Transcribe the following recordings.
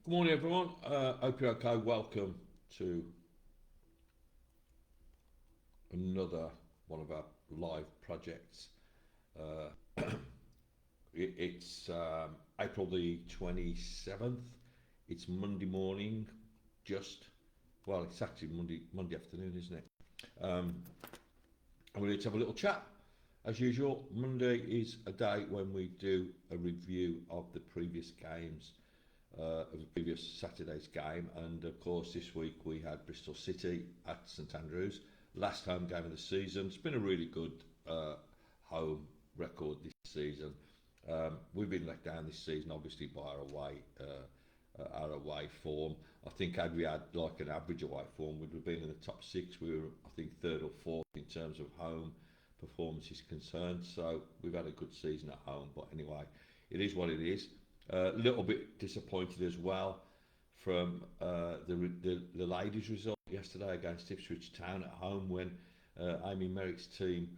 Good morning, everyone. Hope you're okay. Welcome to another one of our live projects. Uh, it's April the 27th. It's Monday morning, just it's actually Monday afternoon, isn't it? Um, and we're going to have a little chat. As usual, Monday is a day when we do a review of the previous games of the previous Saturday's game, and of course this week we had Bristol City at St Andrews, last home game of the season. It's been a really good home record this season. We've been let down this season, obviously, by our away form. I think had we had like an average away form, we'd have been in the top six. We were, I think, third or fourth in terms of home performance is concerned. So we've had a good season at home. But anyway, it is what it is. A little bit disappointed as well from the ladies' result yesterday against Ipswich Town at home when Amy Merrick's team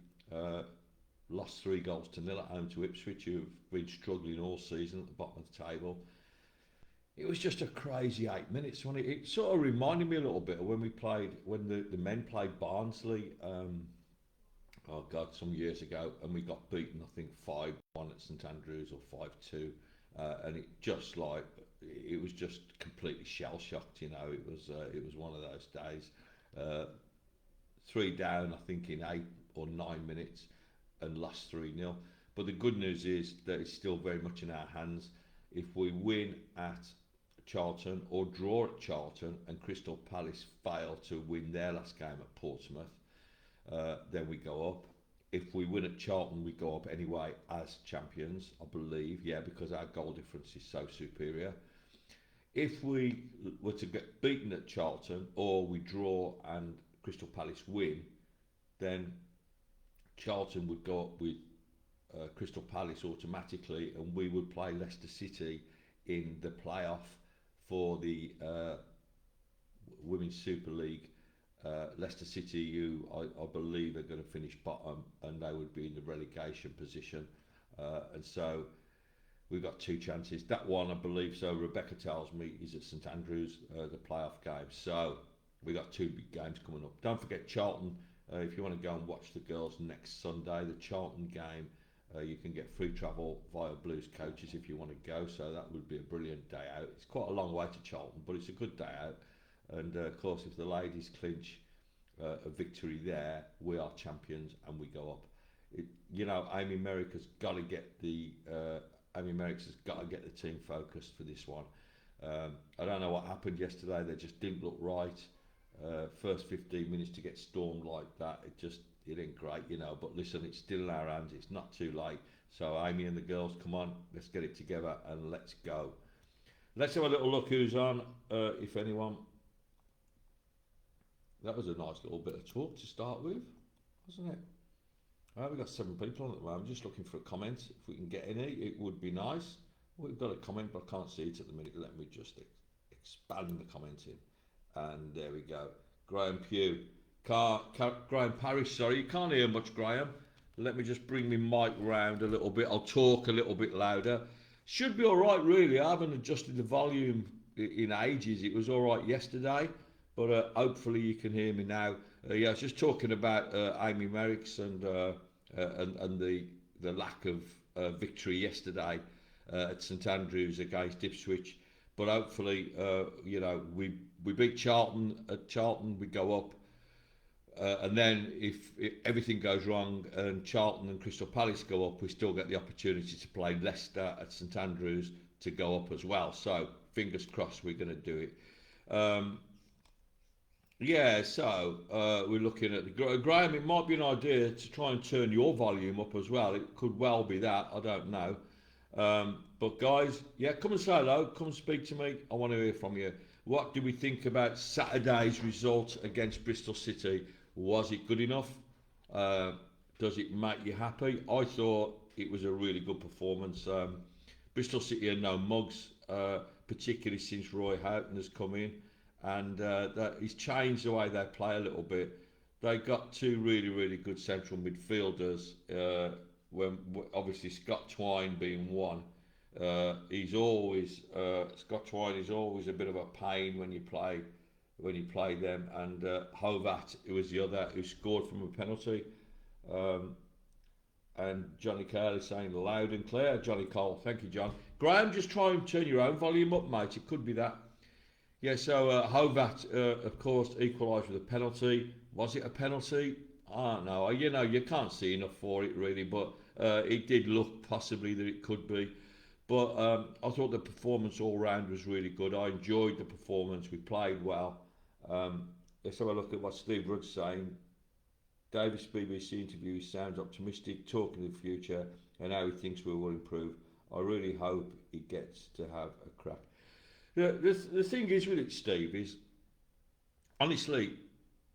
lost 3 goals to 0 at home to Ipswich, who've been struggling all season at the bottom of the table. It was just a crazy 8 minutes. It sort of reminded me a little bit of when the men played Barnsley. Oh God, some years ago, and we got beaten. I think 5-1 at St Andrews or 5-2. And it was just completely shell shocked. It was one of those days. Uh, 3 down, I think, in 8 or 9 minutes, and lost 3-0. But the good news is that it's still very much in our hands. If we win at Charlton or draw at Charlton, and Crystal Palace fail to win their last game at Portsmouth, then we go up. If we win at Charlton, we go up anyway as champions, I believe, because our goal difference is so superior. If we were to get beaten at Charlton, or we draw and Crystal Palace win, then Charlton would go up with Crystal Palace automatically, and we would play Leicester City in the playoff for the Women's Super League. Leicester City, who I believe are going to finish bottom, and they would be in the relegation position. And so we've got 2 chances. That one, I believe, so Rebecca tells me, is at St Andrews, the playoff game. So we've got 2 big games coming up. Don't forget Charlton. If you want to go and watch the girls next Sunday, the Charlton game, you can get free travel via Blues Coaches if you want to go. So that would be a brilliant day out. It's quite a long way to Charlton, but it's a good day out. And of course, if the ladies clinch a victory there, we are champions and we go up. Amy Merrick has got to get Amy Merrick has got to get the team focused for this one. I don't know what happened yesterday. They just didn't look right. First 15 minutes to get stormed like that, it ain't great, But listen, it's still in our hands. It's not too late. So Amy and the girls, come on, let's get it together and let's go. Let's have a little look who's on, if anyone. That was a nice little bit of talk to start with, wasn't it? We've got 7 people on at the moment. Just looking for a comment. If we can get any, it would be nice. We've got a comment, but I can't see it at the minute. Let me just expand the commenting. And there we go. Graham Pugh. Graham Parrish, sorry. You can't hear much, Graham. Let me just bring my mic round a little bit. I'll talk a little bit louder. Should be all right, really. I haven't adjusted the volume in ages. It was all right yesterday. But hopefully you can hear me now. I was just talking about Amy Merrick's and the lack of victory yesterday at St Andrews against Ipswich. But hopefully, we beat Charlton. At Charlton, we go up. And then if everything goes wrong and Charlton and Crystal Palace go up, we still get the opportunity to play Leicester at St Andrews to go up as well. So fingers crossed we're going to do it. We're looking at Graham. It might be an idea to try and turn your volume up as well. It could well be that. I don't know. But guys, come and say hello. Come and speak to me. I want to hear from you. What do we think about Saturday's result against Bristol City? Was it good enough? Does it make you happy? I thought it was a really good performance. Bristol City are no mugs, particularly since Roy Houghton has come in. And that he's changed the way they play a little bit. They got 2 really, really good central midfielders. When obviously Scott Twine being one, He's always Scott Twine is always a bit of a pain when you play them, and Hovat, who was the other who scored from a penalty. Um, and Johnny Cale is saying loud and clear. Johnny Cole, thank you, John. Graham, just try and turn your own volume up, mate. It could be that. Yeah, so Hovat, of course, equalised with a penalty. Was it a penalty? I don't know. You know, you can't see enough for it, really, but it did look possibly that it could be. But I thought the performance all round was really good. I enjoyed the performance. We played well. Let's have a look at what Steve Rudd's saying. Davis BBC interview sounds optimistic, talking of the future and how he thinks we will improve. I really hope he gets to have a crack. The thing is with it, Steve, is honestly,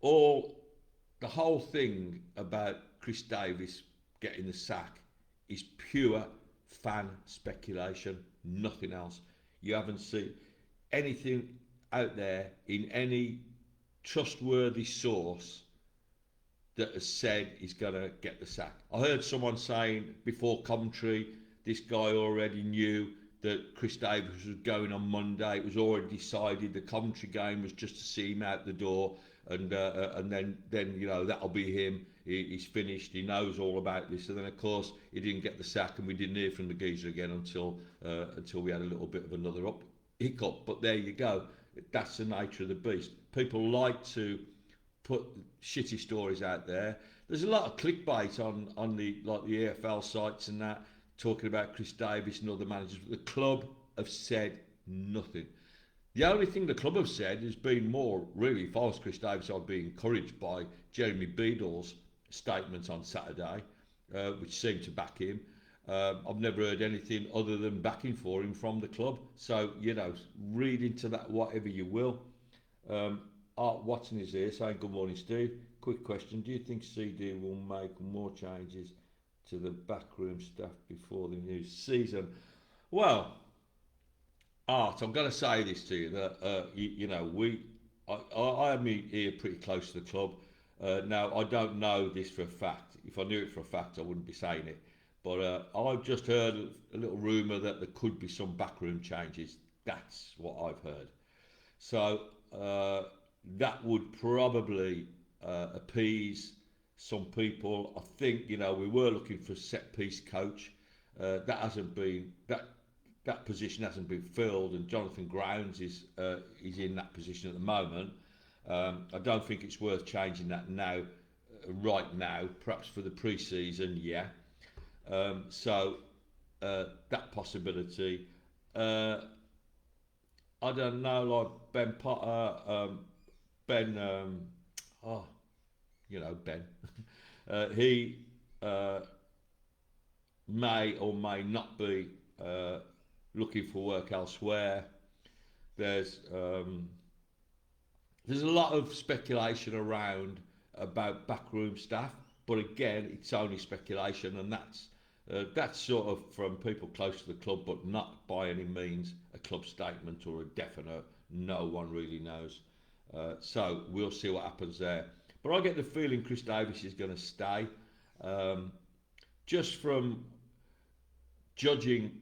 the whole thing about Chris Davis getting the sack is pure fan speculation, nothing else. You haven't seen anything out there in any trustworthy source that has said he's going to get the sack. I heard someone saying before commentary, this guy already knew that Chris Davis was going on Monday. It was already decided. The commentary game was just to see him out the door, and then you know that'll be him. He's finished. He knows all about this. And then of course he didn't get the sack, and we didn't hear from the geezer again until we had a little bit of another hiccup. But there you go. That's the nature of the beast. People like to put shitty stories out there. There's a lot of clickbait on the EFL sites and that, talking about Chris Davis and other managers. But the club have said nothing. The only thing the club have said has been more, really, if I was Chris Davis, I'd be encouraged by Jeremy Beadle's statements on Saturday, which seemed to back him. I've never heard anything other than backing for him from the club. So, you know, read into that whatever you will. Art Watson is here saying, good morning, Steve. Quick question. Do you think CD will make more changes to the backroom staff before the new season? Well, Art, I'm going to say this to you, that, you know, I have my ear pretty close to the club. Now, I don't know this for a fact. If I knew it for a fact, I wouldn't be saying it. But I've just heard a little rumour that there could be some backroom changes. That's what I've heard. So that would probably appease some people. I think, you know, we were looking for a set piece coach. That hasn't been that position hasn't been filled, and Jonathan Grounds is in that position at the moment. I don't think it's worth changing that now, right now. Perhaps for the pre-season, yeah. So that possibility. I don't know, like Ben Potter, Ben. You know Ben. He may or may not be looking for work elsewhere. There's a lot of speculation around about backroom staff, but again, it's only speculation, and that's sort of from people close to the club, but not by any means a club statement or a definite. No one really knows. So we'll see what happens there. But I get the feeling Chris Davis is going to stay. Just from judging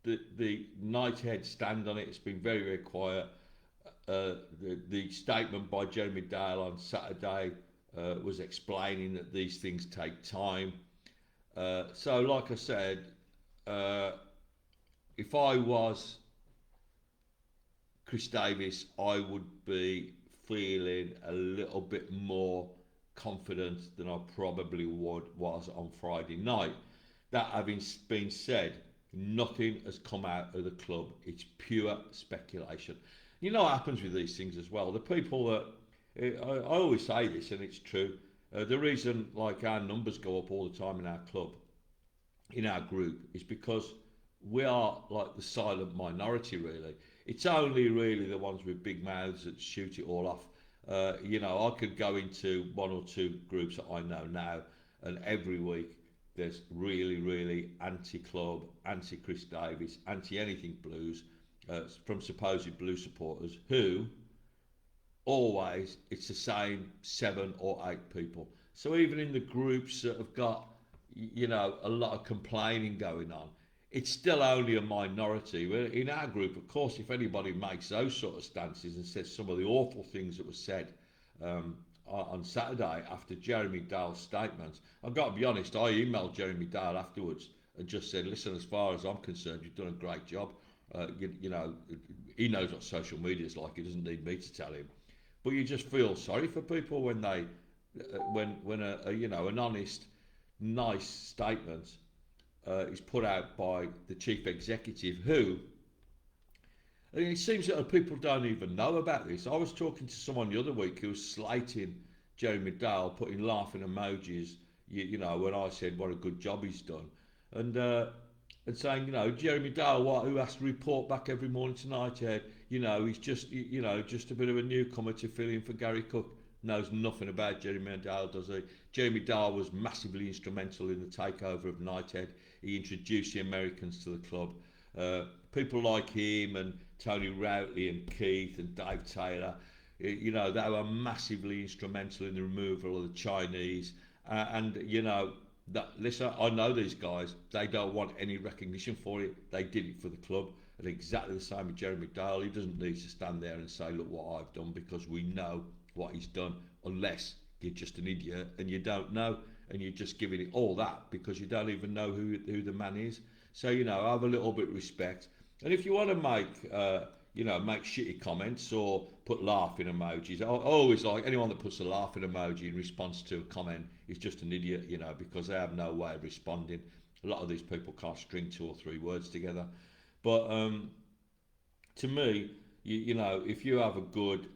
the Knighthead stand on it, it's been very, very quiet. The statement by Jeremy Dale on Saturday was explaining that these things take time. So, like I said, if I was Chris Davis, I would be feeling a little bit more confident than I probably was on Friday night. That having been said, nothing has come out of the club. It's pure speculation. You know what happens with these things as well. The people that I always say this, and it's true. The reason, like, our numbers go up all the time in our club, in our group, is because we are like the silent minority. Really, it's only really the ones with big mouths that shoot it all off. You know, I could go into one or two groups that I know now, and every week there's really, really anti-club, anti-Chris Davis, anti-anything Blues, from supposed Blue supporters who always, it's the same 7 or 8 people. So even in the groups that have got, you know, a lot of complaining going on, it's still only a minority. In our group, of course, if anybody makes those sort of stances and says some of the awful things that were said on Saturday after Jeremy Dale's statements, I've got to be honest, I emailed Jeremy Dale afterwards and just said, listen, as far as I'm concerned, you've done a great job. You know, he knows what social media is like. He doesn't need me to tell him. But you just feel sorry for people when they, when you know, an honest, nice statement is put out by the chief executive, who, and it seems that people don't even know about this. I was talking to someone the other week who was slating Jeremy Dale, putting laughing emojis, you know, when I said what a good job he's done, and saying, you know, Jeremy Dale, who has to report back every morning to Nighthead, you know, he's just, you know, just a bit of a newcomer to fill in for Gary Cook. Knows nothing about Jeremy Dale, does he? Jeremy Dale was massively instrumental in the takeover of Nighthead. He introduced the Americans to the club. People like him and Tony Routley and Keith and Dave Taylor, you know, they were massively instrumental in the removal of the Chinese. And, you know, listen, I know these guys, they don't want any recognition for it. They did it for the club. And exactly the same with Jeremy Dale. He doesn't need to stand there and say, look what I've done, because we know what he's done, unless you're just an idiot and you don't know, and you're just giving it all that because you don't even know who the man is. So, you know, have a little bit of respect. And if you want to make, you know, make shitty comments or put laughing emojis, I always like anyone that puts a laughing emoji in response to a comment is just an idiot, you know, because they have no way of responding. A lot of these people can't string 2 or 3 words together. But to me, you know, if you have a good,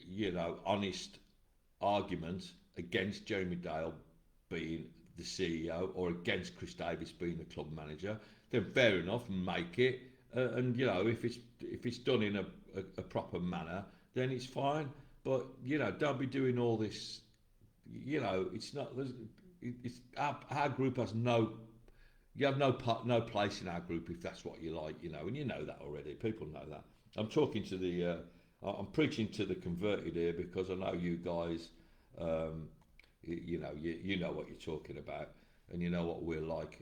you know, honest argument against Jeremy Dale being the CEO or against Chris Davis being the club manager, then fair enough, make it. And you know, if it's done in a proper manner, then it's fine. But you know, don't be doing all this. You know, it's not. It's our group has no. You have no place in our group if that's what you like. You know, and you know that already. People know that. I'm talking to the. I'm preaching to the converted here because I know you guys. You know, you know what you're talking about, and you know what we're like.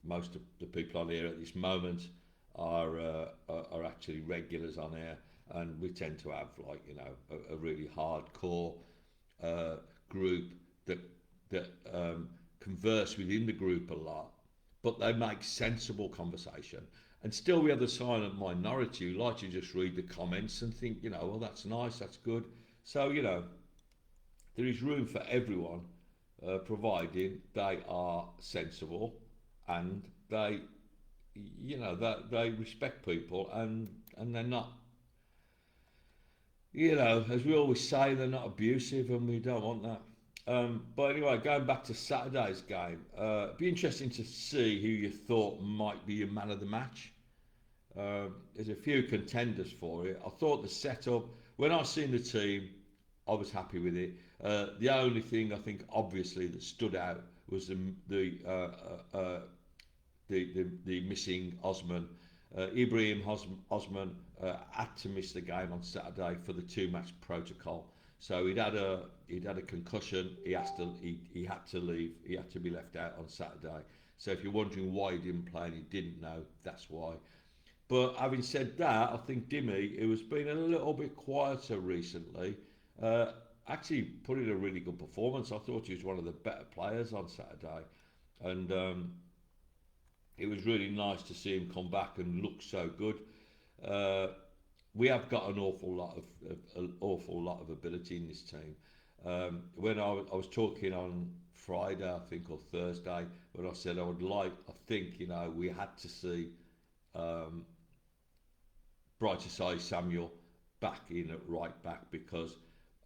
Most of the people on here at this moment are actually regulars on here, and we tend to have, like, you know, a really hardcore group that converse within the group a lot, but they make sensible conversation. And still we have the silent minority who like to just read the comments and think, you know, well, that's nice, that's good. So, you know, there is room for everyone, providing they are sensible and they, you know, that they respect people, and they're not, you know, as we always say, they're not abusive, and we don't want that. But anyway, going back to Saturday's game, it'd be interesting to see who you thought might be your man of the match. There's a few contenders for it. I thought the setup, when I seen the team, I was happy with it. The only thing I think obviously that stood out was the missing Osman. Ibrahim Osman had to miss the game on Saturday for the 2-match protocol. So he'd had a concussion. He had to leave. He had to be left out on Saturday. So if you're wondering why he didn't play and he didn't know, that's why. But having said that, I think Dimmy, who has been a little bit quieter recently, actually put in a really good performance. I thought he was one of the better players on Saturday, and it was really nice to see him come back and look so good. We have got an awful lot of ability in this team. When I was talking on Friday, I think, or Thursday, when I said I think, you know, we had to see Bright Asai Samuel back in at right back, because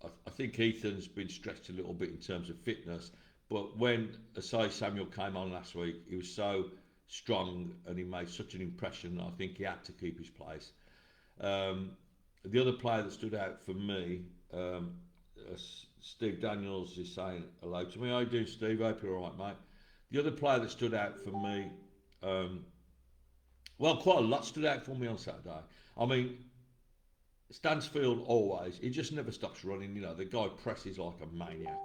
I think Ethan's been stretched a little bit in terms of fitness, but when Asai Samuel came on last week, he was so strong and he made such an impression. I think he had to keep his place. The other player that stood out for me, Steve Daniels is saying hello to me. How you doing, Steve? I hope you're all right, mate. The other player that stood out for me, well, quite a lot stood out for me on Saturday. I mean, Stansfield always, he just never stops running. You know, the guy presses like a maniac.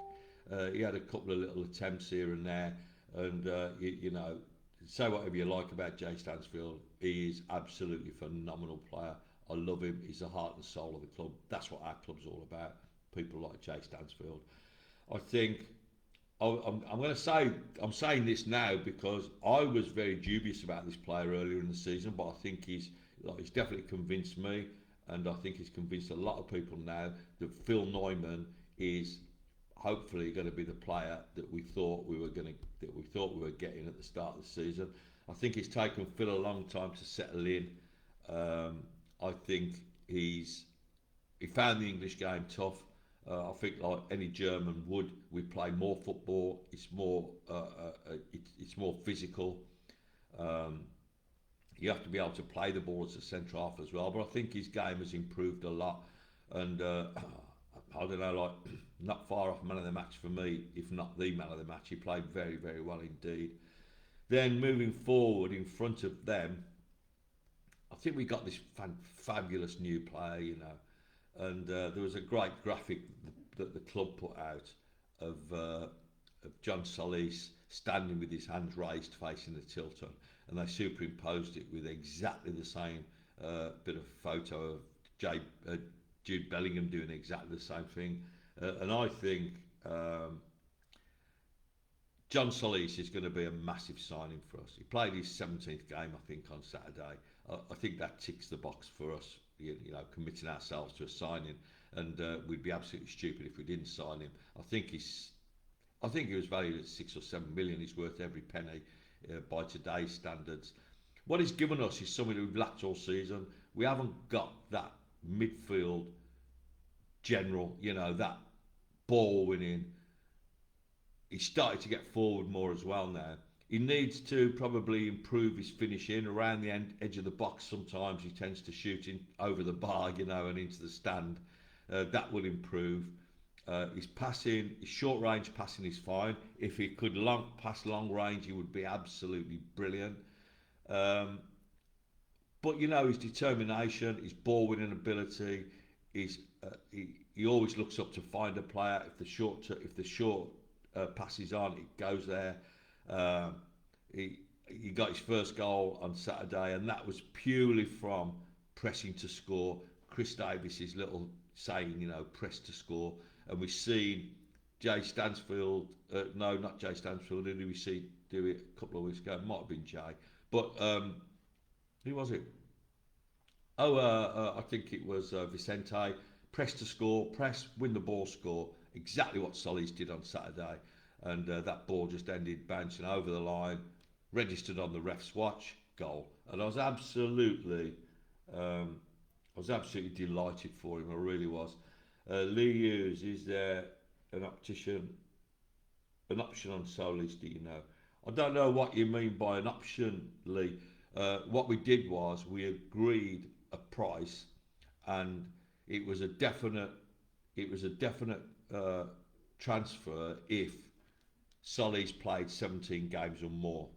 He had a couple of little attempts here and there, and you know, say whatever you like about Jay Stansfield, he is absolutely phenomenal player. I love him. He's the heart and soul of the club. That's what our club's all about. People like Jay Stansfield. I think I'm going to say I'm saying this now because I was very dubious about this player earlier in the season, but I think he's definitely convinced me, and I think he's convinced a lot of people now that Phil Neumann is hopefully going to be the player that we thought we were getting at the start of the season. I think it's taken Phil a long time to settle in. I think he found the English game tough. I think like any German would, we play more football. It's more physical. Um, you have to be able to play the ball as a centre half as well. But I think his game has improved a lot, and I don't know, like not far off man of the match for me, if not the man of the match. He played very, very well indeed. Then moving forward in front of them, I think we got this fabulous new player, and there was a great graphic that the club put out of John Solis standing with his hands raised facing the Tilton, and they superimposed it with exactly the same bit of photo of Jay, Jude Bellingham doing exactly the same thing. And I think John Solis is going to be a massive signing for us. He played his 17th game, I think, on Saturday. I think that ticks the box for us, committing ourselves to a signing. And we'd be absolutely stupid if we didn't sign him. I think he was valued at 6 or 7 million. He's worth every penny by today's standards. What he's given us is something that we've lacked all season. We haven't got that midfield general, that ball winning. He's started to get forward more as well now. He needs to probably improve his finishing around the edge of the box. Sometimes he tends to shoot in over the bar, and into the stand. That will improve. His passing, his short range passing is fine. If he could pass long range, he would be absolutely brilliant. But his determination, his ball winning ability, he always looks up to find a player. If the short passes on, it goes there. He got his first goal on Saturday, and that was purely from pressing to score. Chris Davis's little saying, press to score, and we've seen Jay Stansfield. No, not Jay Stansfield. Who did we see do it a couple of weeks ago? It might have been Jay, but who was it? I think it was Vicente. Press to score, press, win the ball, score. Exactly what Solis did on Saturday, and that ball just ended bouncing over the line, registered on the ref's watch, goal. And I was absolutely delighted for him. I really was. Lee Hughes, is there an option on Solis? Do you know? I don't know what you mean by an option, Lee. What we did was we agreed a price, and it was a definite transfer if Solis played 17 games or more.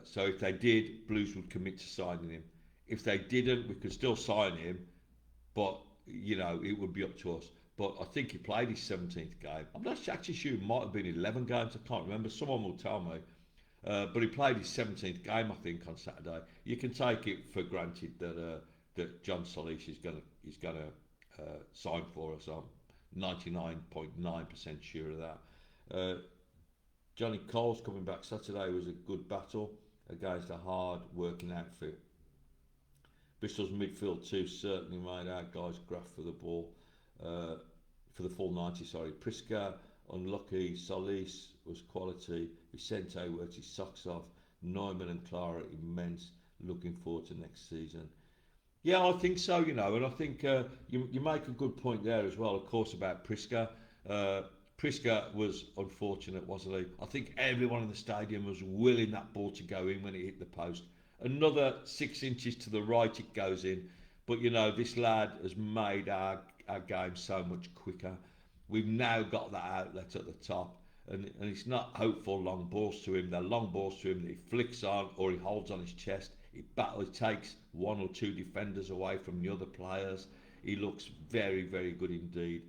So if they did, Blues would commit to signing him. If they didn't, we could still sign him, but it would be up to us. But I think he played his 17th game. I'm not actually sure. It might have been 11 games. I can't remember. Someone will tell me. But he played his 17th game, I think, on Saturday. You can take it for granted that John Solis is going to sign for us. I'm 99.9% sure of that. Johnny Cole's coming back Saturday. Was a good battle against a hard working outfit. Bristol's midfield too certainly made our guys graft for the ball for the full 90. Priska unlucky. Solis was quality. Vicente worked his socks off. Neumann and Clara immense. Looking forward to next season. Yeah, I think so, and I think you make a good point there as well, of course, about Priska. Priska was unfortunate, wasn't he? I think everyone in the stadium was willing that ball to go in when it hit the post. Another 6 inches to the right, it goes in. But, this lad has made our game so much quicker. We've now got that outlet at the top. And it's not hopeful long balls to him. They're long balls to him that he flicks on or he holds on his chest. He takes one or two defenders away from the other players. He looks very, very good indeed.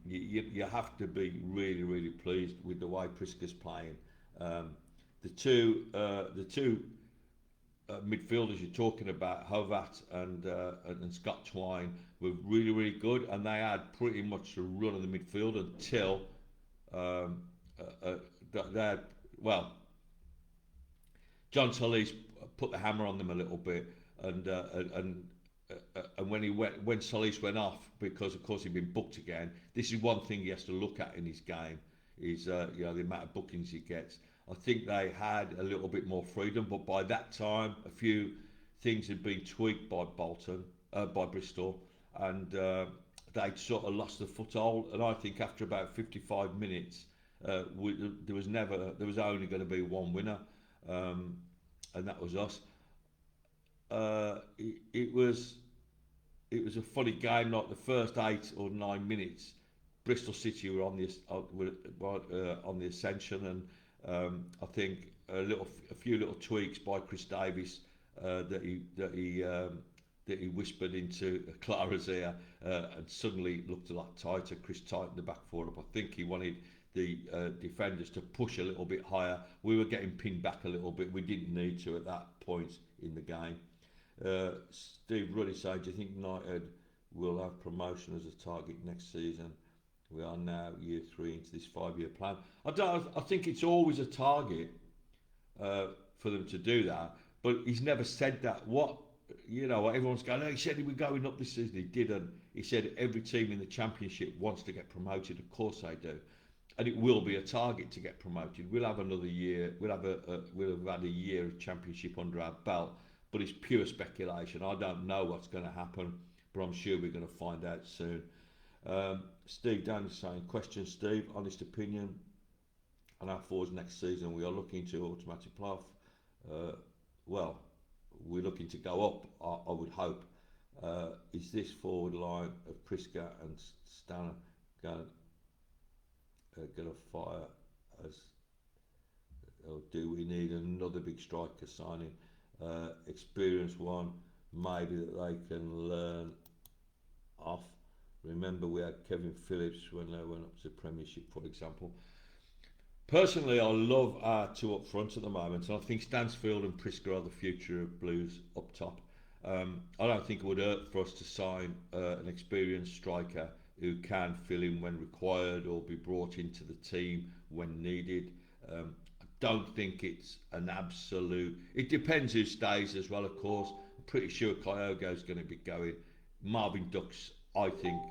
You have to be really, really pleased with the way Priska's playing. the two midfielders you're talking about, Hovat and Scott Twine, were really, really good, and they had pretty much a run of the midfield until um, they had, well, John Solis put the hammer on them a little bit, and when Solis went off, because of course he'd been booked again. This is one thing he has to look at in his game, is the amount of bookings he gets. I think they had a little bit more freedom, but by that time, a few things had been tweaked by Bristol, and they'd sort of lost the foothold. And I think after about 55 minutes, there was only going to be one winner, and that was us. It was a funny game. Like the first 8 or 9 minutes, Bristol City were on the ascension, and I think a few little tweaks by Chris Davies that he whispered into Clara's ear, and suddenly looked a lot tighter. Chris tightened the back four up. I think he wanted the defenders to push a little bit higher. We were getting pinned back a little bit. We didn't need to at that point in the game. Steve Ruddy said, "Do you think United will have promotion as a target next season? We are now year 3 into this 5-year plan." I don't. I think it's always a target for them to do that, but he's never said that. Everyone's going, "Oh, he said he was going up this season." He didn't. He said every team in the Championship wants to get promoted. Of course they do, and it will be a target to get promoted. We'll have another year. We'll have had a year of Championship under our belt, but it's pure speculation. I don't know what's going to happen, but I'm sure we're going to find out soon. Steve Dan is saying, question Steve, honest opinion on our forwards next season. We are looking to automatic playoff. Well, we're looking to go up, I would hope. Is this forward line of Priska and Stanner going to fire as, or do we need another big striker signing? Experienced one, maybe that they can learn off. Remember, we had Kevin Phillips when they went up to the Premiership, for example. Personally, I love our two up front at the moment, and I think Stansfield and Priska are the future of Blues up top. I don't think it would hurt for us to sign an experienced striker who can fill in when required or be brought into the team when needed. I don't think it's an absolute. It depends who stays as well, of course. I'm pretty sure Kyogo's going to be going. Marvin Dux, I think,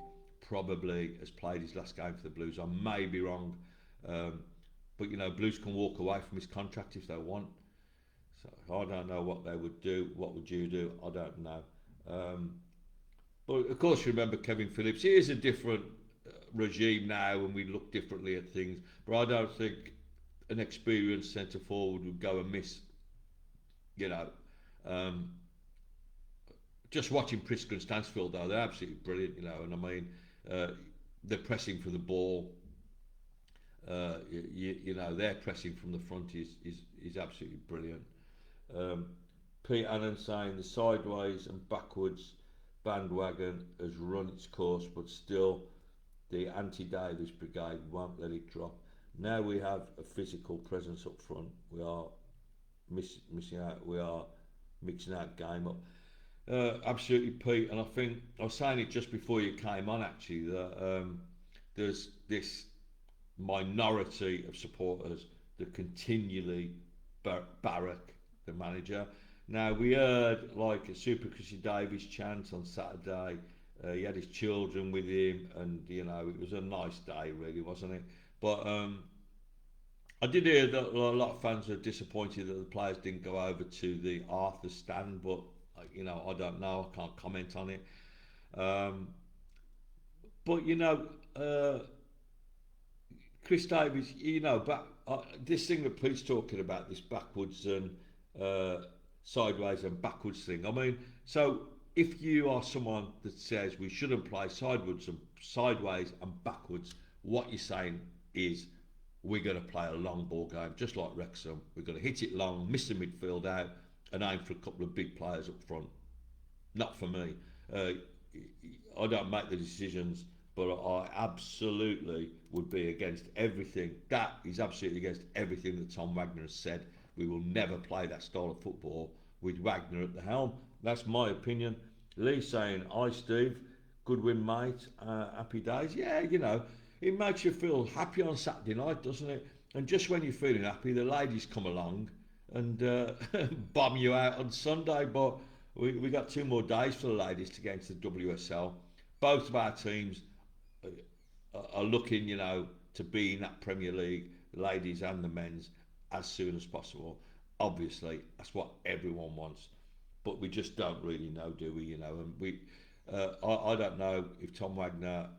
probably has played his last game for the Blues. I may be wrong, but Blues can walk away from his contract if they want. So I don't know what they would do. What would you do? I don't know. But of course, remember Kevin Phillips. He is a different regime now, and we look differently at things. But I don't think an experienced centre forward would go amiss. Just watching Priska and Stansfield, though, they're absolutely brilliant. And I mean, they're pressing for the ball. Their pressing from the front is absolutely brilliant. Pete Allen saying the sideways and backwards bandwagon has run its course, but still the anti-Davis brigade won't let it drop. Now we have a physical presence up front. We are missing out. We are mixing our game up. Absolutely, Pete. And I think I was saying it just before you came on, actually, that there's this minority of supporters that continually barrack the manager. Now, we heard like a Super Chrissy Davies chant on Saturday. He had his children with him, and it was a nice day, really, wasn't it? But I did hear that a lot of fans are disappointed that the players didn't go over to the Arthur stand, but I don't know. I can't comment on it. But Chris Davies, this thing that Pete's talking about, this backwards and sideways and backwards thing. I mean, so if you are someone that says we shouldn't play sideways and backwards, what you're saying is we're going to play a long ball game, just like Wrexham. We're going to hit it long, miss the midfield out, and aim for a couple of big players up front. Not for me. I don't make the decisions, but I absolutely would be against everything. That is absolutely against everything that Tom Wagner has said We will never play that style of football with Wagner at the helm. That's my opinion. Lee saying, "Hi Steve, good win, mate. Happy days." Yeah, it makes you feel happy on Saturday night, doesn't it? And just when you're feeling happy, the ladies come along and bomb you out on Sunday. But we got 2 more days for the ladies to get into the WSL. Both of our teams are looking, to be in that Premier League, the ladies and the men's, as soon as possible. Obviously, that's what everyone wants, but we just don't really know, do we? And I don't know if Tom Wagner.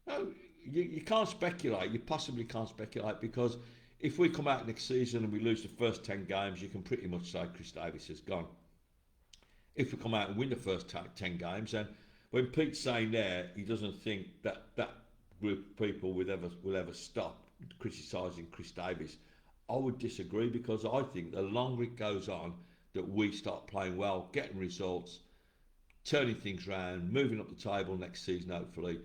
No, you can't speculate. You possibly can't speculate because if we come out next season and we lose the first 10 games, you can pretty much say Chris Davis has gone. If we come out and win the first 10 games, then when Pete's saying there, he doesn't think that group of people will ever stop criticising Chris Davis. I would disagree because I think the longer it goes on, that we start playing well, getting results, turning things around, moving up the table next season, hopefully,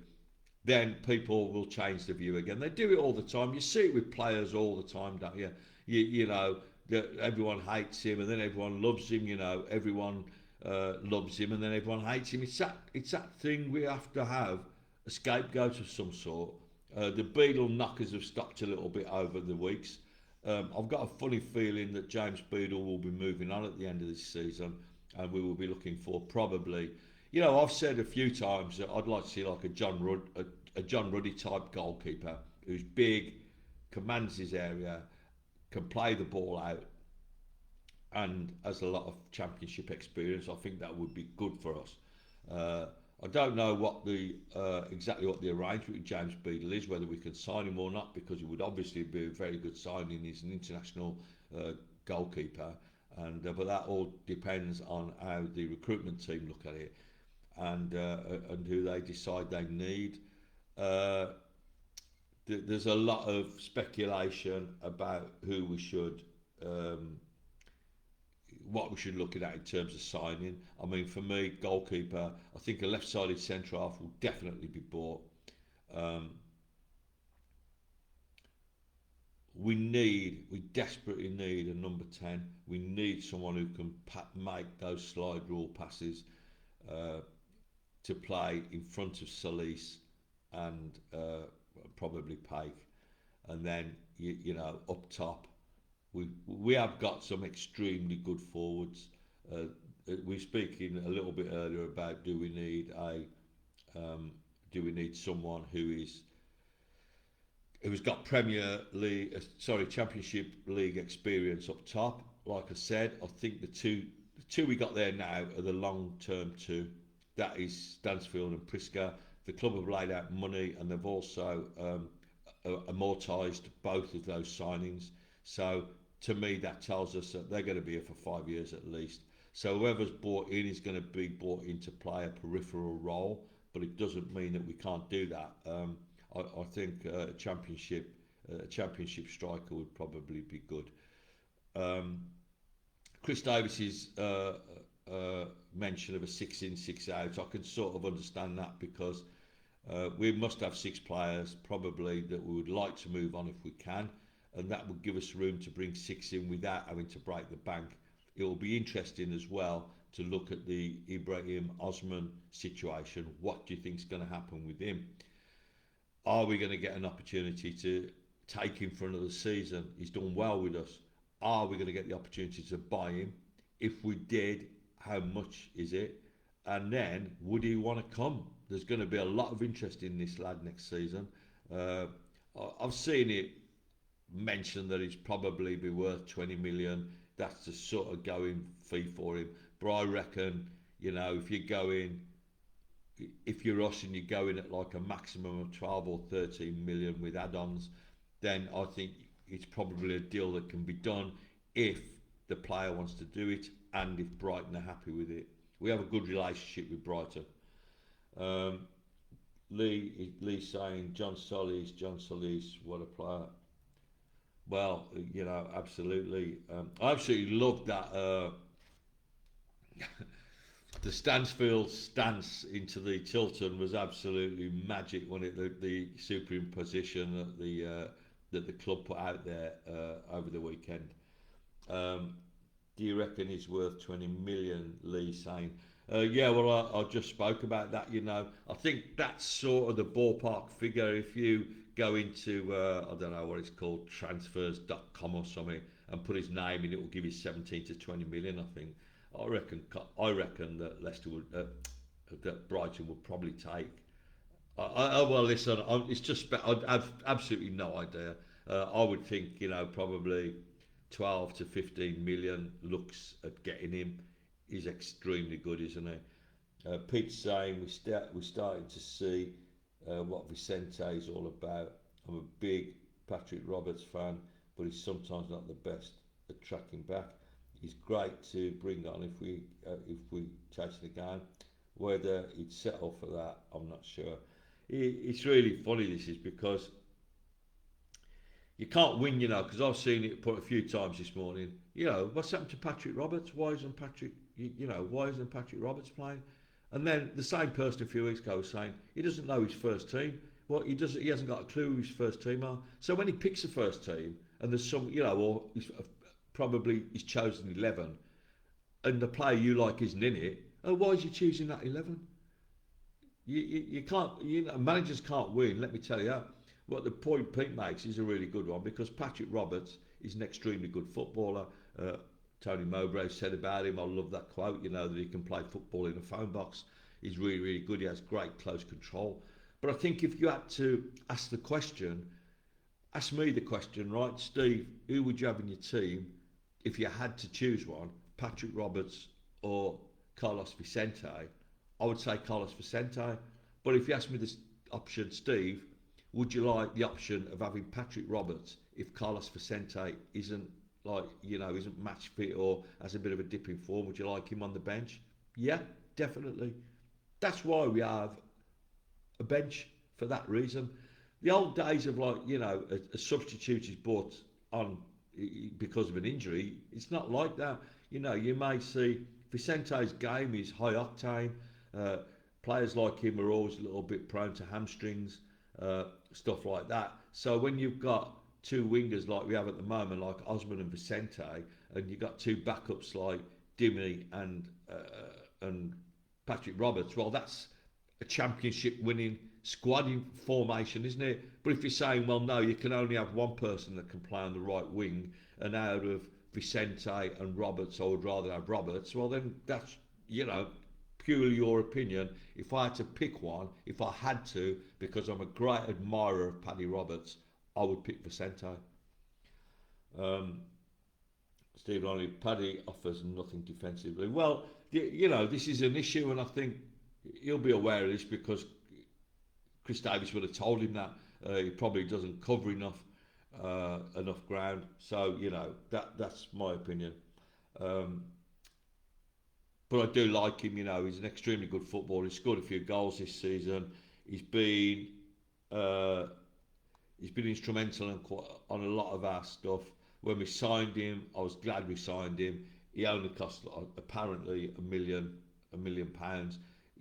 then people will change the view again. They do it all the time. You see it with players all the time, don't you? You know, everyone hates him and then everyone loves him. Everyone loves him and then everyone hates him. It's that thing we have to have, a scapegoat of some sort. The Beadle knockers have stopped a little bit over the weeks. I've got a funny feeling that James Beadle will be moving on at the end of this season, and we will be looking for probably. I've said a few times that I'd like to see like a John Ruddy type goalkeeper who's big, commands his area, can play the ball out, and has a lot of championship experience. I think that would be good for us. I don't know what the exactly what the arrangement with James Beadle is, whether we can sign him or not, because it would obviously be a very good signing. He's an international goalkeeper, and but that all depends on how the recruitment team look at it and who they decide they need. There's a lot of speculation about who we should. What we should look at in terms of signing. I mean, for me, goalkeeper, I think a left-sided centre half will definitely be bought. We desperately need a number 10. We need someone who can make those slide rule passes to play in front of Solis and probably Pake. And then, up top, we have got some extremely good forwards. We were speaking a little bit earlier about do we need someone who's got Championship League experience up top. Like I said, I think the two we got there now are the long-term two. That is Stansfield and Priska. The club have laid out money and they've also amortised both of those signings. So to me, that tells us that they're going to be here for 5 years at least. So whoever's bought in is going to be bought in to play a peripheral role, but it doesn't mean that we can't do that. I think a championship striker would probably be good. Chris Davis's mention of a 6 in, 6 out, I can sort of understand that because we must have 6 players probably that we would like to move on if we can, and that would give us room to bring 6 in without having to break the bank. It will be interesting as well to look at the Ibrahim Osman situation. What do you think is going to happen with him? Are we going to get an opportunity to take him for another season? He's done well with us. Are we going to get the opportunity to buy him? If we did, how much is it? And then, would he want to come? There's going to be a lot of interest in this lad next season. I've seen it mentioned that he's probably be worth 20 million. That's the sort of going fee for him. But I reckon, if you're us and you go in at like a maximum of 12 or 13 million with add-ons, then I think it's probably a deal that can be done if the player wants to do it and if Brighton are happy with it. We have a good relationship with Brighton. Lee saying John Solis, what a player. Well, absolutely. I absolutely loved that. The Stansfield stance into the Tilton was absolutely magic, wasn't it? The superimposition that the club put out there over the weekend. Do you reckon he's worth 20 million? Lee saying. Yeah, well, I just spoke about that. I think that's sort of the ballpark figure. If you go into, I don't know what it's called, transfers.com or something, and put his name in, it will give you 17 to 20 million. I think. I reckon that Leicester would, that Brighton would probably take. Well, listen, it's just I have absolutely no idea. I would think probably 12 to 15 million looks at getting him. He's extremely good, isn't he? Pete's saying we're starting to see what Vicente is all about. I'm a big Patrick Roberts fan, but he's sometimes not the best at tracking back. He's great to bring on if we chase the game. Whether he'd settle for that, I'm not sure. It's really funny, this is, because you can't win, because I've seen it put a few times this morning. What's happened to Patrick Roberts? Why isn't Patrick Roberts playing? And then the same person a few weeks ago was saying he doesn't know his first team. Well, he doesn't. He hasn't got a clue who his first team are. So when he picks the first team, and there's some, or he's, probably he's chosen 11, and the player you like isn't in it. Oh, why is he choosing that 11? You can't. Managers can't win. Let me tell you that. What the point Pete makes is a really good one, because Patrick Roberts is an extremely good footballer. Tony Mowbray said about him, I love that quote, that he can play football in a phone box. He's really, really good. He has great close control. But I think if you had to ask me the question, right, Steve, who would you have in your team if you had to choose one, Patrick Roberts or Carlos Vicente? I would say Carlos Vicente. But if you ask me this option, Steve, would you like the option of having Patrick Roberts if Carlos Vicente isn't isn't match fit or has a bit of a dip in form? Would you like him on the bench? Yeah, definitely. That's why we have a bench, for that reason. The old days of a substitute is brought on because of an injury. It's not like that. You may see Vicente's game is high octane. Players like him are always a little bit prone to hamstrings, stuff like that. So when you've got two wingers like we have at the moment, like Osman and Vicente, and you've got two backups like Dimmy and Patrick Roberts, well, that's a championship winning squad in formation, isn't it? But if you're saying, well, no, you can only have one person that can play on the right wing, and out of Vicente and Roberts, I would rather have Roberts, well, then that's, purely your opinion. If I had to pick one, if I had to, because I'm a great admirer of Paddy Roberts, I would pick Vicente. Steve Longley, Paddy offers nothing defensively. Well, this is an issue, and I think he'll be aware of this because Chris Davis would have told him that. He probably doesn't cover enough ground. So, that's my opinion. But I do like him. He's an extremely good footballer. He scored a few goals this season. He's been instrumental on a lot of our stuff. When we signed him, I was glad we signed him. He only cost apparently £1 million.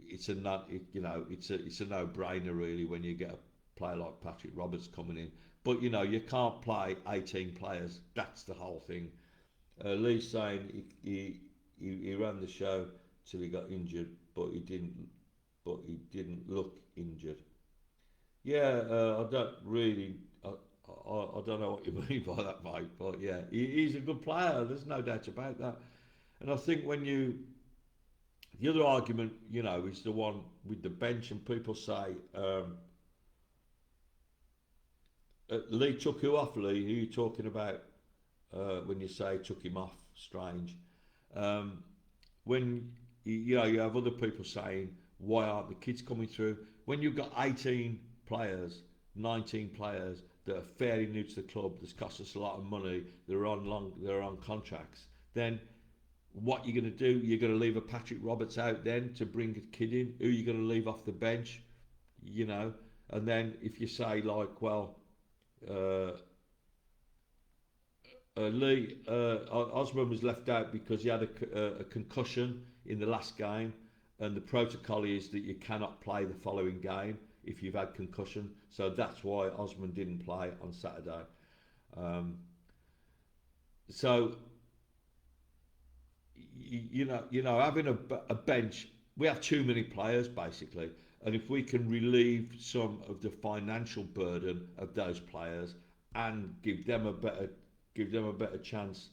It's a no-brainer really when you get a player like Patrick Roberts coming in. But you can't play 18 players. That's the whole thing. Lee's saying he ran the show till he got injured, but he didn't look injured. Yeah, I don't really. I don't know what you mean by that, mate. But yeah, he's a good player. There's no doubt about that. And I think the other argument, is the one with the bench, and people say Lee took who off. Lee, who are you talking about when you say took him off? Strange. When you have other people saying, why aren't the kids coming through? When you've got 18 players, 19 players that are fairly new to the club, that's cost us a lot of money, they're on contracts, then what you're going to do, you're going to leave a Patrick Roberts out then to bring a kid in, who you're going to leave off the bench, and then if you say Lee, Osman was left out because he had a concussion in the last game, and the protocol is that you cannot play the following game if you've had concussion. So that's why Osman didn't play on Saturday. So having a bench, we have too many players basically, and if we can relieve some of the financial burden of those players and give them a better chance,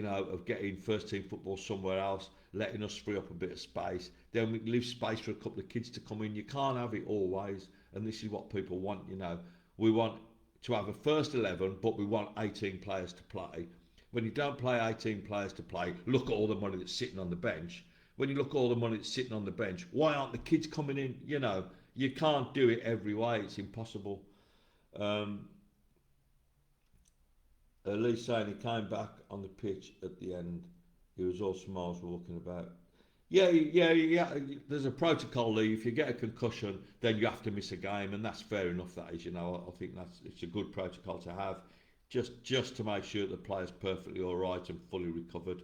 of getting first team football somewhere else, letting us free up a bit of space, then we leave space for a couple of kids to come in. You can't have it always, and this is what people want. We want to have a first 11, but we want 18 players to play. When you don't play 18 players to play, look at all the money that's sitting on the bench. When you look at all the money that's sitting on the bench, why aren't the kids coming in? You can't do it every way. It's impossible. Um, Lee saying he came back on the pitch at the end. He was all smiles walking about. Yeah, yeah, yeah. There's a protocol, Lee. If you get a concussion, then you have to miss a game, and that's fair enough. That is, I think it's a good protocol to have, just to make sure the player's perfectly all right and fully recovered.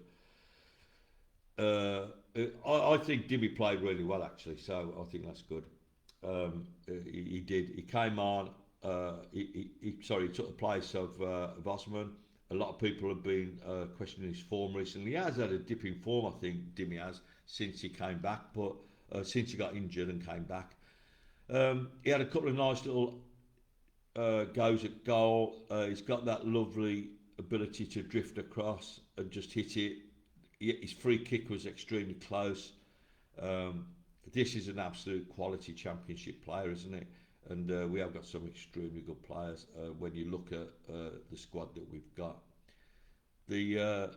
Uh, I think Dimmy played really well actually, so I think that's good. He did. He came on. He took the place of Osman. A lot of people have been questioning his form recently. He has had a dip in form, I think, Dimmy has, since he came back, but since he got injured and came back. He had a couple of nice little goes at goal. He's got that lovely ability to drift across and just hit it. His free kick was extremely close. Um, this is an absolute quality championship player, isn't it? And we have got some extremely good players when you look at the squad that we've got. The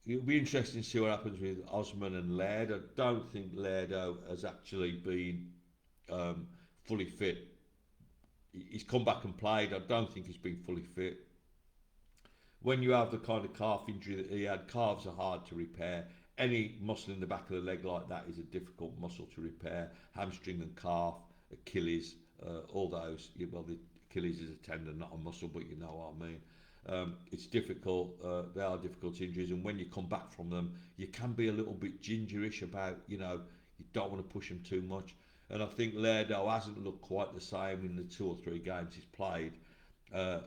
It'll be interesting to see what happens with Osman and Laird. I don't think Lairdo has actually been um, fully fit. He's come back and played. I don't think he's been fully fit. When you have the kind of calf injury that he had, calves are hard to repair. Any muscle in the back of the leg like that is a difficult muscle to repair. Hamstring and calf, Achilles, all those. Well, the Achilles is a tendon, not a muscle, but you know what I mean. It's difficult. They are difficult injuries, and when you come back from them, you can be a little bit gingerish about, you don't want to push them too much. And I think Lairdo hasn't looked quite the same in the 2 or 3 games he's played. Uh,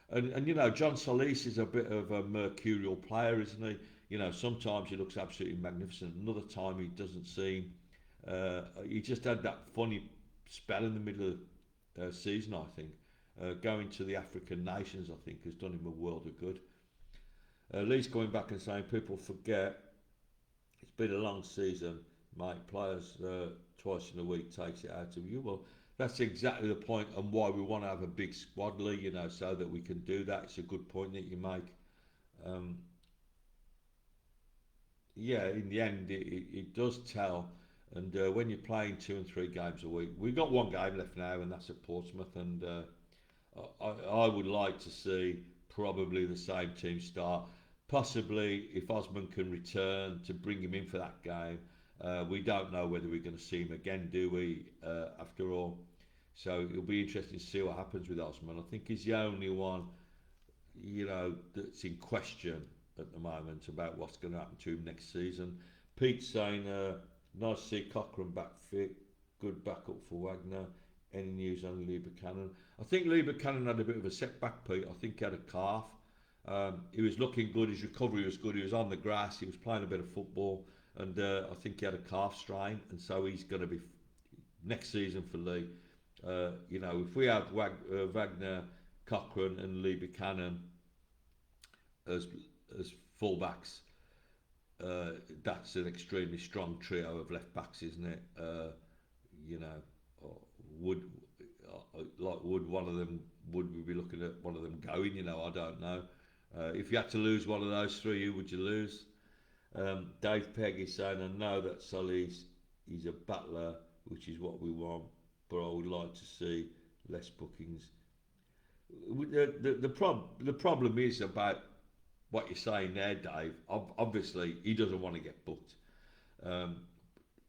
and John Solis is a bit of a mercurial player, isn't he? Sometimes he looks absolutely magnificent. Another time he doesn't seem. He just had that funny spell in the middle of the season, I think. Going to the African nations, I think, has done him a world of good. Lee's going back and saying people forget it's been a long season, mate. Players twice in a week takes it out of you. Well, that's exactly the point and why we want to have a big squad, Lee, so that we can do that. It's a good point that you make. Um, yeah, in the end, it does tell. And when you're playing 2 and 3 games a week, we've got one game left now, and that's at Portsmouth. And I would like to see probably the same team start. Possibly, if Osman can return, to bring him in for that game. We don't know whether we're going to see him again, do we, after all? So it'll be interesting to see what happens with Osman. I think he's the only one, that's in question at the moment about what's going to happen to him next season. Pete's saying, nice to see Cochrane back fit, good backup for Wagner. Any news on Lee Buchanan? I think Lee Buchanan had a bit of a setback, Pete. I think he had a calf. He was looking good, his recovery was good, he was on the grass, he was playing a bit of football, and I think he had a calf strain, and so he's going to be next season for Lee. If we have Wagner, Cochrane, and Lee Buchanan as fullbacks, that's an extremely strong trio of left backs, isn't it? You know, would would one of them, would we be looking at one of them going? I don't know. If you had to lose one of those three, who would you lose? Dave Pegg is saying, I know that Sully's he's a battler, which is what we want, but I would like to see less bookings. The problem is about what you're saying there, Dave. Obviously, he doesn't want to get booked. Um,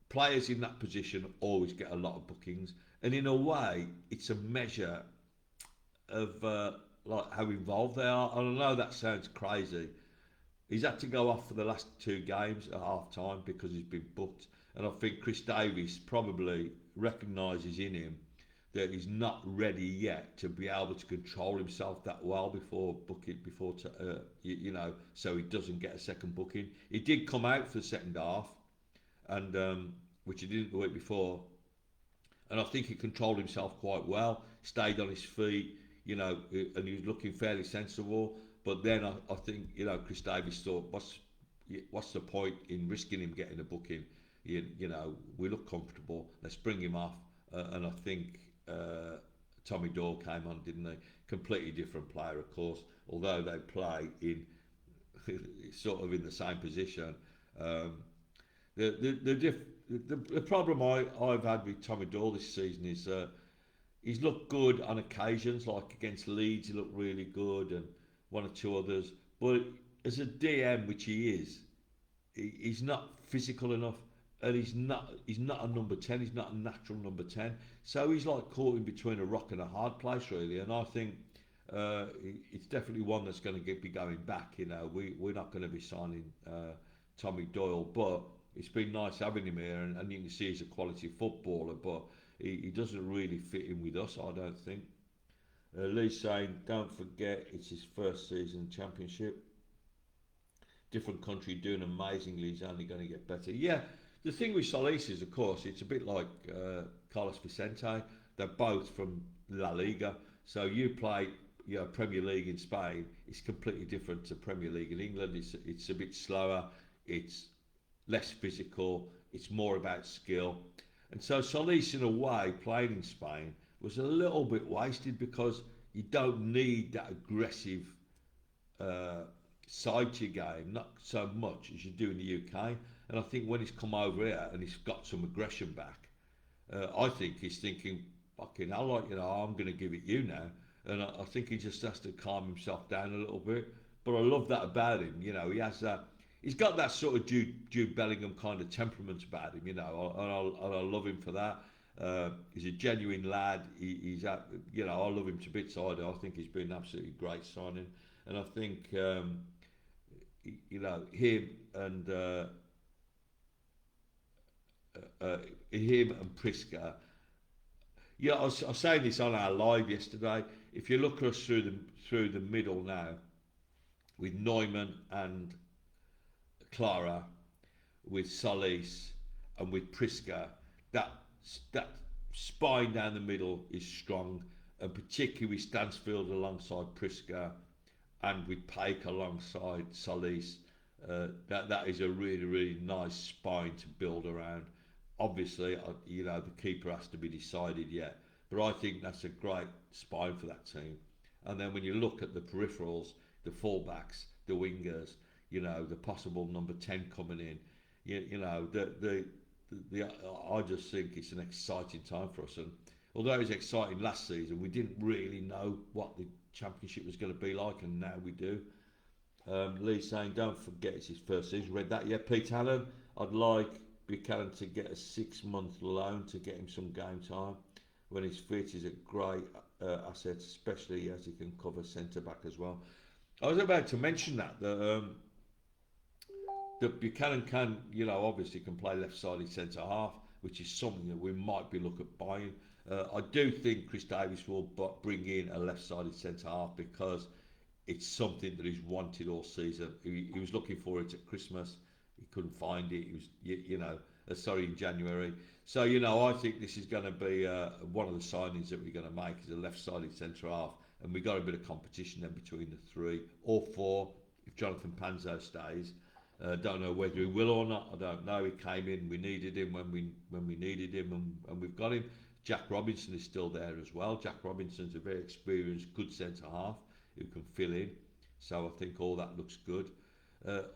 Players in that position always get a lot of bookings, and in a way, it's a measure of like how involved they are. And I know that sounds crazy. He's had to go off for the last 2 games at half time because he's been booked, and I think Chris Davies probably recognises in him that he's not ready yet to be able to control himself that well before booking, so he doesn't get a second booking. He did come out for the second half, and which he didn't the week before, and I think he controlled himself quite well, stayed on his feet, and he was looking fairly sensible. But then I think Chris Davies thought, what's the point in risking him getting a booking? We look comfortable. Let's bring him off. And I think Tommy Doyle came on, didn't he? Completely different player, of course. Although they play in sort of in the same position. The problem I've had with Tommy Doyle this season is he's looked good on occasions, like against Leeds, he looked really good, and one or two others. But as a DM, which he is, he's not physical enough, and he's not a number 10. He's not a natural number 10. So he's like caught in between a rock and a hard place, really. And I think it's definitely one that's going to be going back. We're not going to be signing Tommy Doyle, but it's been nice having him here, and you can see he's a quality footballer, but he doesn't really fit in with us, I don't think. Lee's saying, don't forget it's his first season in the Championship. Different country doing amazingly, he's only going to get better. Yeah, the thing with Solis is, of course, it's a bit like Carlos Vicente. They're both from La Liga, so you play Premier League in Spain, it's completely different to Premier League in England. It's a bit slower, it's less physical, it's more about skill. And so Solis, in a way, playing in Spain was a little bit wasted because you don't need that aggressive side to your game, not so much as you do in the UK. And I think when he's come over here and he's got some aggression back, I think he's thinking, fucking hell, I'm going to give it you now. And I think he just has to calm himself down a little bit. But I love that about him. He has that. He's got that sort of Jude Bellingham kind of temperament about him, and I love him for that. He's a genuine lad. He's I love him to bits. I think he's been an absolutely great signing, and I think him and Priska. Yeah, I was saying this on our live yesterday. If you look at us through the middle now, with Neumann and Clara, with Solis and with Priska, that spine down the middle is strong, and particularly with Stansfield alongside Priska and with Paik alongside Solis, that is a really, really nice spine to build around. Obviously, the keeper has to be decided yet, but I think that's a great spine for that team. And then when you look at the peripherals, the fullbacks, the wingers, the possible number 10 coming in, I just think it's an exciting time for us. And although it was exciting last season, we didn't really know what the Championship was going to be like, and now we do. Lee's saying, don't forget it's his first season. Read that? Yeah, Pete Allen. I'd like Buchanan to get a 6-month loan to get him some game time. When he's fit, he's a great asset, especially as he can cover centre back as well. I was about to mention that Buchanan can, obviously can play left-sided centre half, which is something that we might be looking at buying. I do think Chris Davies will bring in a left-sided centre half because it's something that he's wanted all season. He was looking for it at Christmas. He couldn't find it. He was, in January. So, I think this is going to be one of the signings that we're going to make is a left-sided centre half. And we got a bit of competition then between the 3 or 4 if Jonathan Panzo stays. Don't know whether he will or not. I don't know. He came in. We needed him when we needed him, and we've got him. Jack Robinson is still there as well. Jack Robinson's a very experienced, good centre half who can fill in. So I think all that looks good.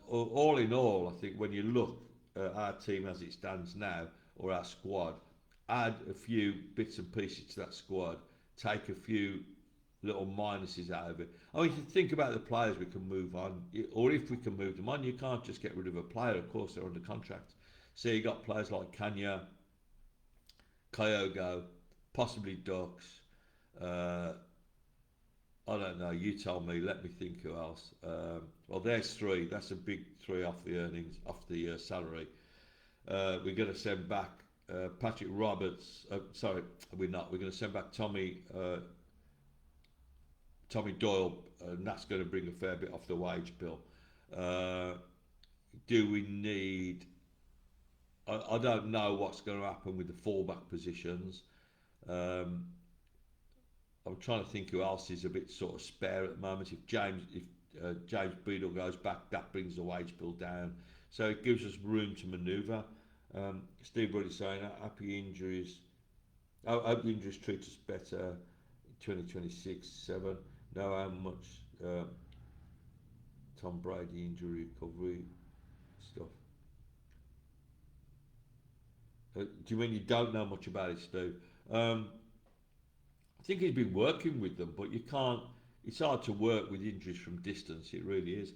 All in all, I think when you look at our team as it stands now, or our squad, add a few bits and pieces to that squad, take a few little minuses out of it. I mean, if you think about the players we can move on, or if we can move them on, you can't just get rid of a player. Of course, they're under contract. So you got players like Kanya, Kyogo, possibly Ducks. I don't know. You tell me. Let me think who else. Well, there's 3. That's a big 3 off the earnings, off the salary. We're going to send back Patrick Roberts. Sorry, we're not. We're going to send back Tommy Doyle, and that's going to bring a fair bit off the wage bill. Uh, do we need? I don't know what's going to happen with the fullback positions. Um, I'm trying to think who else is a bit sort of spare at the moment. If James Beadle goes back, that brings the wage bill down. So it gives us room to manoeuvre. Steve Brody saying happy injuries. I hope the injuries treat us better in 2026. 7. Know how much Tom Brady injury recovery stuff. Do you mean you don't know much about it, Steve? Um, I think he's been working with them, but you can't. It's hard to work with injuries from distance. It really is.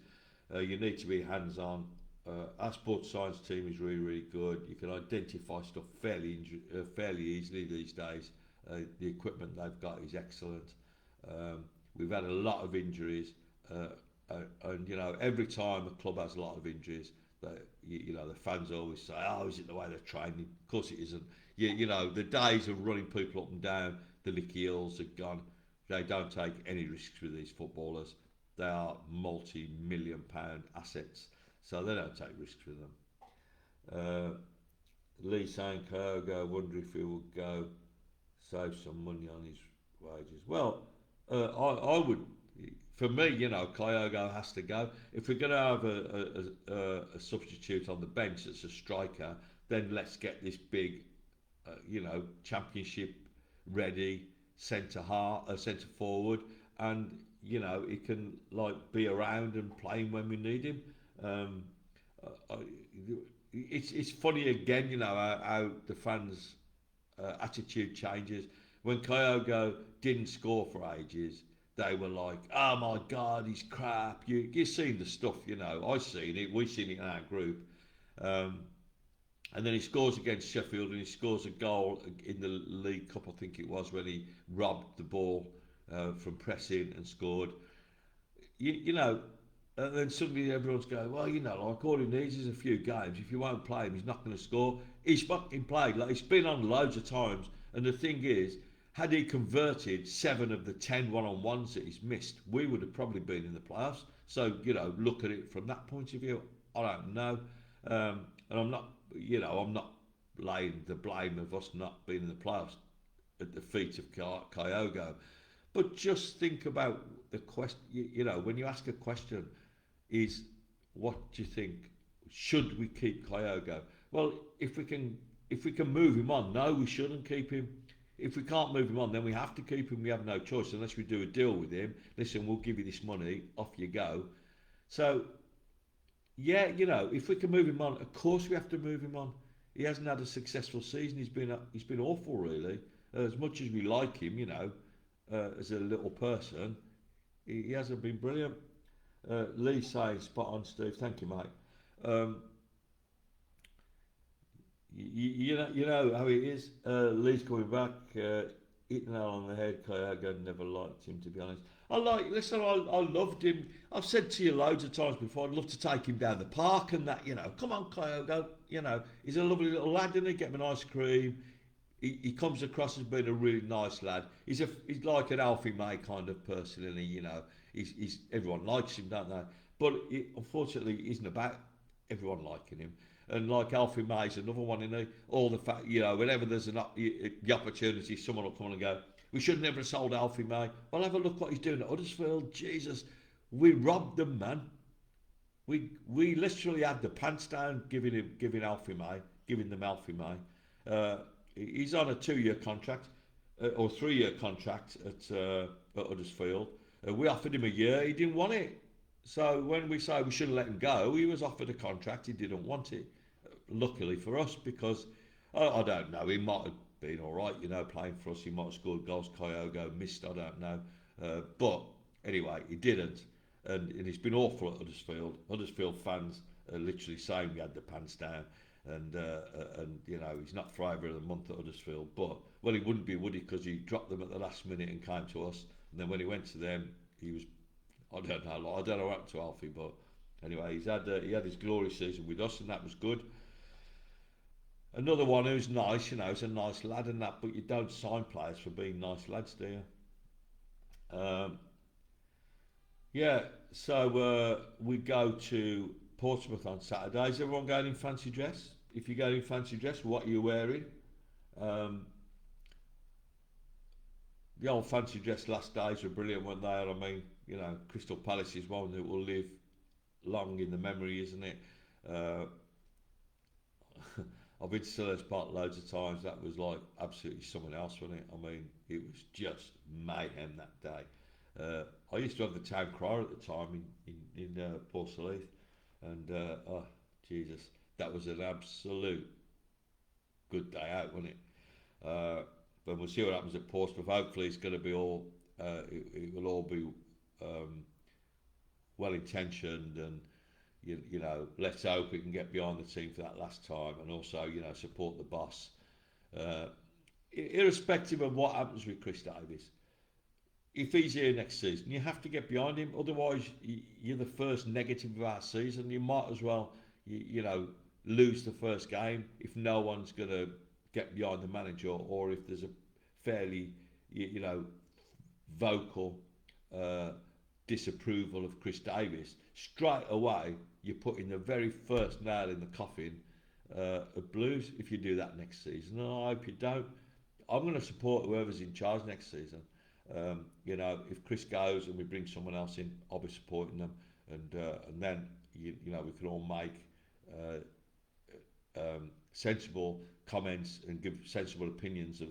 You need to be hands-on. Our sports science team is really, really good. You can identify stuff fairly easily these days. The equipment they've got is excellent. We've had a lot of injuries, and every time a club has a lot of injuries, the fans always say, "Oh, is it the way they're training?" Of course, it isn't. The days of running people up and down the Licky Hills are gone. They don't take any risks with these footballers. They are multi-million-pound assets, so they don't take risks with them. Uh, Lee saying Kyogo, wonder if he will go save some money on his wages. Well, I would. For me, Kyogo has to go. If we're going to have a substitute on the bench that's a striker, then let's get this big, championship ready centre forward, and he can be around and playing when we need him. Um, I, it's funny again, how the fans' attitude changes. When Kyogo didn't score for ages, they were like, "Oh my God, he's crap." You've seen the stuff, I've seen it. We've seen it in our group. Um, and then he scores against Sheffield, and he scores a goal in the League Cup, I think it was, when he robbed the ball from pressing and scored. You know, and then suddenly everyone's going, "Well, all he needs is a few games. If you won't play him, he's not going to score." He's fucking played. He's been on loads of times. And the thing is, had he converted 7 of the 10 one-on-ones that he's missed, we would have probably been in the playoffs. So, look at it from that point of view. I don't know. And I'm not laying the blame of us not being in the playoffs at the feet of Kyogo. But just think about the question, when you ask a question, is what do you think? Should we keep Kyogo? Well, if we can move him on, no, we shouldn't keep him. If we can't move him on, then we have to keep him. We have no choice unless we do a deal with him. Listen, we'll give you this money, off you go. So, yeah, if we can move him on, of course we have to move him on. He hasn't had a successful season. He's been awful, really. As much as we like him, as a little person, he hasn't been brilliant. Lee saying, "Spot on, Steve." Thank you, mate. Um, you know how it is. Lee's coming back, hitting nail on the head. Kyogo never liked him, to be honest. Listen, I loved him. I've said to you loads of times before, I'd love to take him down the park and that, come on, Kyogo, he's a lovely little lad, isn't he? Get him an ice cream. He comes across as being a really nice lad. He's like an Alfie May kind of person, and he's everyone likes him, don't they? But unfortunately, it isn't about everyone liking him. And like Alfie May's another one, all the fact, whenever there's the opportunity, someone will come and go, "We should never have sold Alfie May." Well, have a look what he's doing at Huddersfield. Jesus, we robbed them, man. We literally had the pants down giving them Alfie May. He's on a 2-year contract or 3-year contract at Huddersfield. We offered him a year. He didn't want it. So when we say we shouldn't let him go, he was offered a contract. He didn't want it. Luckily for us, because I don't know. He might have been all right, playing for us. He might have scored goals. Kyogo missed. I don't know. But anyway, he didn't. And he's been awful at Huddersfield. Huddersfield fans are literally saying we had the pants down. And he's not Driver of the Month at Huddersfield. But, well, he wouldn't be, would he? Because he dropped them at the last minute and came to us. And then when he went to them, he was, I don't know what happened to Alfie, but anyway, he had his glory season with us, and that was good. Another one who's nice, is a nice lad and that, but you don't sign players for being nice lads, do you? Yeah, so we go to Portsmouth on Saturday. Is everyone going in fancy dress? If you go in fancy dress, what are you wearing? Um, the old fancy dress last days were brilliant, weren't they? I mean, Crystal Palace is one that will live long in the memory, isn't it? Uh, I've been to Sellers Park loads of times. That was like absolutely someone else, wasn't it? I mean, it was just mayhem that day. I used to have the town crier at the time in Portslade, and oh Jesus, that was an absolute good day out, wasn't it? But we'll see what happens at Portsmouth. Hopefully, it's going to be all. It will all be um, well intentioned, and let's hope we can get behind the team for that last time, and also support the boss, uh, irrespective of what happens with Chris Davies. If he's here next season, you have to get behind him. Otherwise, you're the first negative of our season. You might as well, lose the first game if no one's going to get behind the manager, or if there's a fairly, vocal uh, disapproval of Chris Davies. Straight away, you're putting the very first nail in the coffin of Blues if you do that next season. And I hope you don't. I'm going to support whoever's in charge next season. If Chris goes and we bring someone else in, I'll be supporting them, and then we can all make sensible comments and give sensible opinions of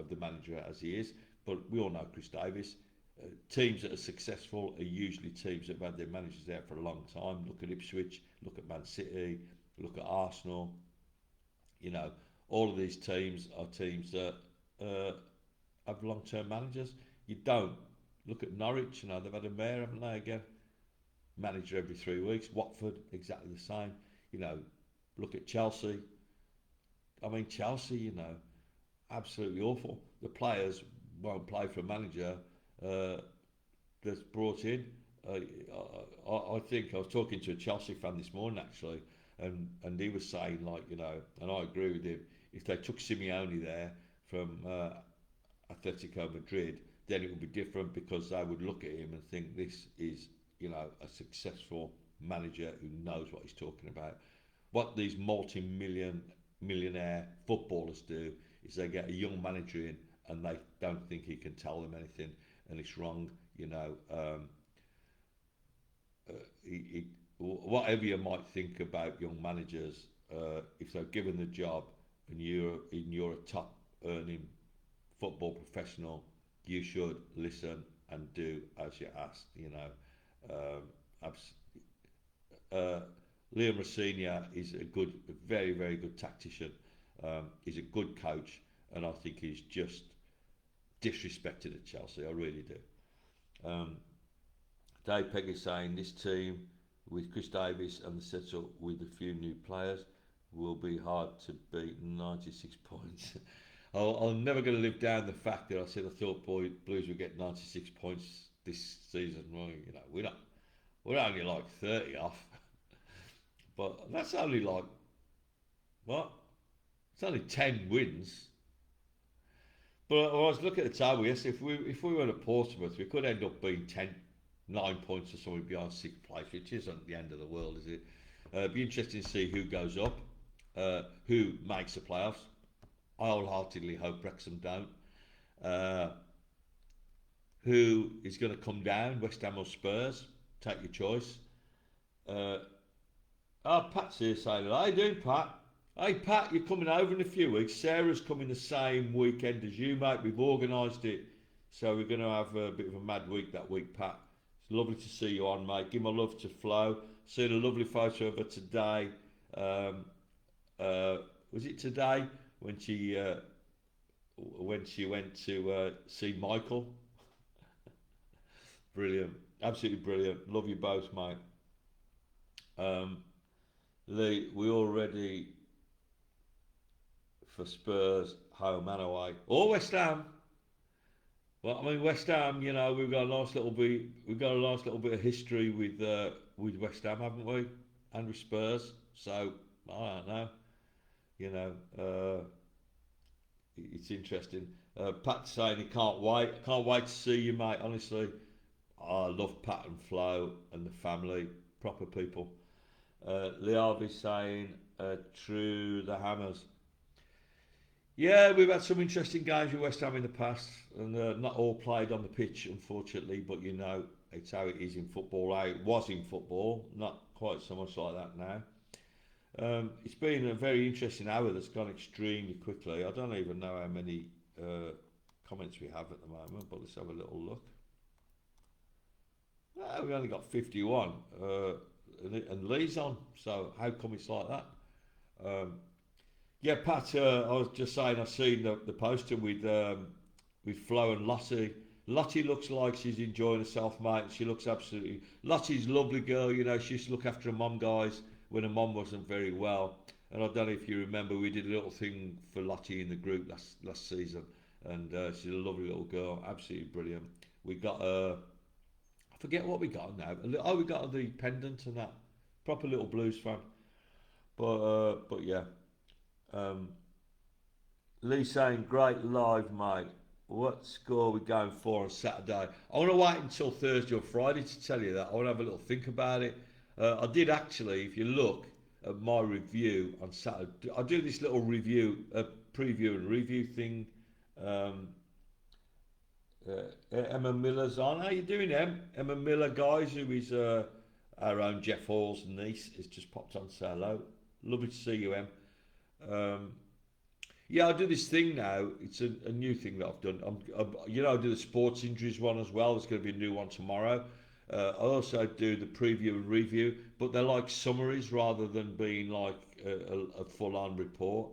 the manager as he is. But we all know Chris Davies. Teams that are successful are usually teams that have had their managers there for a long time. Look at Ipswich, look at Man City, look at Arsenal. All of these teams are teams that have long-term managers. You don't look at Norwich. They've had a mayor, haven't they? Again, manager every 3 weeks. Watford, exactly the same. Look at Chelsea. I mean, Chelsea, absolutely awful. The players won't play for a manager that's brought in. I think I was talking to a Chelsea fan this morning actually, and he was saying and I agree with him. If they took Simeone there from Atletico Madrid, then it would be different because they would look at him and think this is a successful manager who knows what he's talking about. What these millionaire footballers do is they get a young manager in and they don't think he can tell them anything, and it's wrong. Whatever you might think about young managers, if they're given the job and you're a top earning football professional, you should listen and do as you're asked. Liam Rossini is a very, very good tactician. He's a good coach, and I think he's just disrespected at Chelsea. I really do. Dave Pegg is saying this team with Chris Davies and the setup with a few new players will be hard to beat. 96 points. I'm never going to live down the fact that I said I thought Blues would get 96 points this season. Well, we're only like 30 off, but that's only like what? It's only 10 wins. But I was looking at the table yesterday. If we were at Portsmouth, we could end up being 9 points or something behind sixth place, which isn't the end of the world, is it? It'd be interesting to see who goes up, who makes the playoffs. I wholeheartedly hope Wrexham don't. Who is going to come down? West Ham or Spurs? Take your choice. Pat's here saying, how you doing, Pat? Hey, Pat, you're coming over in a few weeks. Sarah's coming the same weekend as you, mate. We've organised it. So we're going to have a bit of a mad week that week, Pat. It's lovely to see you on, mate. Give my love to Flo. Seen a lovely photo of her today. Was it today when she went to see Michael? Brilliant. Absolutely brilliant. Love you both, mate. Lee, we all ready for Spurs home and away, or West Ham? Well, I mean West Ham. We've got a nice little bit of history with West Ham, haven't we? And with Spurs. So I don't know. You know, it's interesting. Pat saying he can't wait. Can't wait to see you, mate. Honestly, I love Pat and Flo and the family, proper people. Lee Harvey saying, true the Hammers. Yeah, we've had some interesting games with West Ham in the past, and not all played on the pitch, unfortunately. But you know, it's how it is in football. How it was in football, not quite so much like that now. It's been a very interesting hour that's gone extremely quickly. I don't even know how many comments we have at the moment, but let's have a little look. We've only got 51, and Lee's on, so how come it's like that? Um, yeah, Pat, I was just saying, I've seen the poster with Flo and Lottie. Lottie looks like she's enjoying herself, mate. She looks absolutely. Lottie's a lovely girl, you know. She used to look after her mum, guys, when her mum wasn't very well. And I don't know if you remember, we did a little thing for Lottie in the group last season, and she's a lovely little girl, absolutely brilliant. We got I forget what we got now. Oh, we got the pendant and that. Proper little blues fan. But yeah. Um, Lee saying, great live, mate. What score are we going for on Saturday? I want to wait until Thursday or Friday to tell you that. I want to have a little think about it. I did actually, if you look at my review on Saturday, I do this little review, preview and review thing. Um, Emma Miller's on. How you doing, Emma Miller, guys, who is our own Jeff Hall's niece, has just popped on to say hello. Lovely to see you, Em. Um, yeah, I do this thing now. It's a new thing that I've done. you know, I do the sports injuries one as well. There's going to be a new one tomorrow. I also do the preview and review, but they're like summaries rather than being like a full-on report.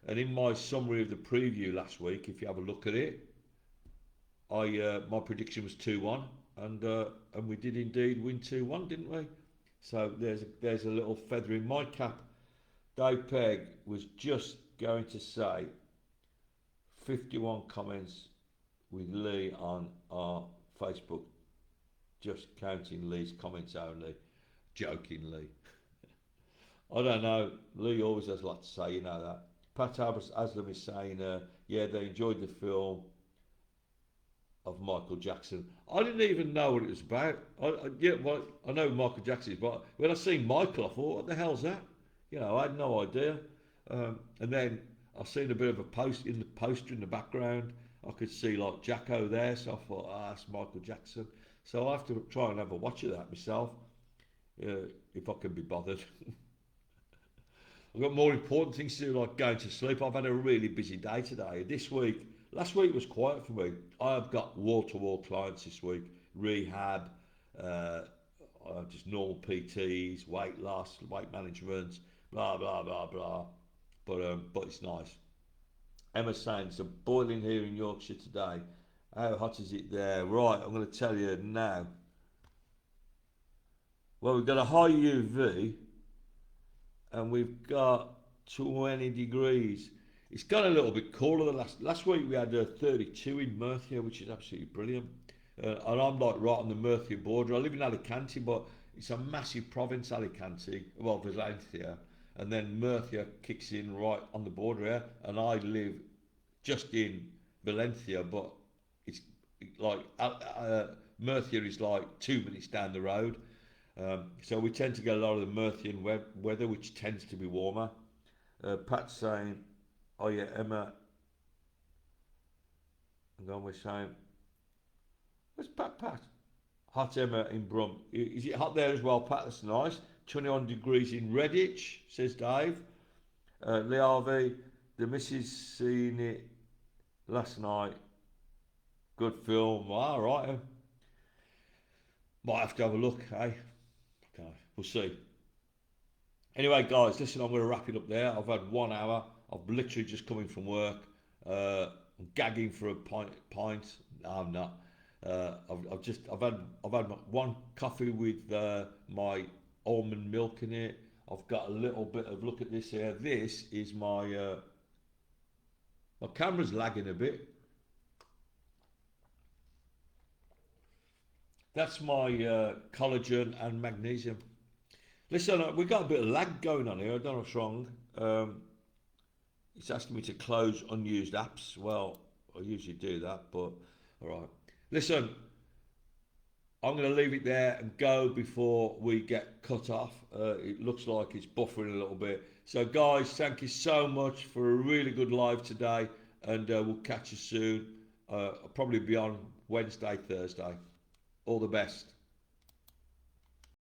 And in my summary of the preview last week, if you have a look at it, my prediction was 2-1, and we did indeed win 2-1, didn't we? So there's a little feather in my cap. Dave Pegg was just going to say 51 comments with Lee on our Facebook, just counting Lee's comments only, jokingly. I don't know, Lee always has a lot to say, you know that. Pat Aslam is saying, yeah, they enjoyed the film of Michael Jackson. I didn't even know what it was about. Yeah, well, I know who Michael Jackson is, but when I seen Michael, I thought, what the hell's that? You know, I had no idea. And then I seen a bit of a poster in the background. I could see like Jacko there, so I thought, that's Michael Jackson. So I have to try and have a watch of that myself, if I can be bothered. I've got more important things to do, like going to sleep. I've had a really busy day today. Last week was quiet for me. I've got wall-to-wall clients this week, rehab, just normal PTs, weight loss, weight management, blah blah blah blah. But it's nice. Emma's saying it's boiling here in Yorkshire today. How hot is it there? Right, I'm going to tell you now. Well, we've got a high UV, and we've got 20 degrees. It's got a little bit cooler than last week. We had 32 in Murcia, which is absolutely brilliant. And I'm like right on the Murcia border. I live in Alicante, but it's a massive province, Alicante. Well, Valencia, and then Murcia kicks in right on the border here. And I live just in Valencia, but it's like Murcia is like 2 minutes down the road. So we tend to get a lot of the Murcian weather, which tends to be warmer. Pat's saying, oh yeah, Emma. And then we're saying, where's Pat? Hot Emma in Brum. Is it hot there as well, Pat? That's nice. 21 degrees in Redditch, says Dave. Lee Harvey, the missus seen it last night. Good film. All right. Might have to have a look, eh? Okay, we'll see. Anyway, guys, listen, I'm going to wrap it up there. I've had 1 hour. I've literally just come in from work. I'm gagging for a pint. No, I'm not. I've had one coffee with my almond milk in it. I've got a little bit of, look at this here. This is my camera's lagging a bit. That's my collagen and magnesium. Listen, we've got a bit of lag going on here. I don't know what's wrong. It's asking me to close unused apps. Well, I usually do that, but all right. Listen, I'm going to leave it there and go before we get cut off. It looks like it's buffering a little bit. So, guys, thank you so much for a really good live today, and we'll catch you soon. Probably be on Wednesday, Thursday. All the best.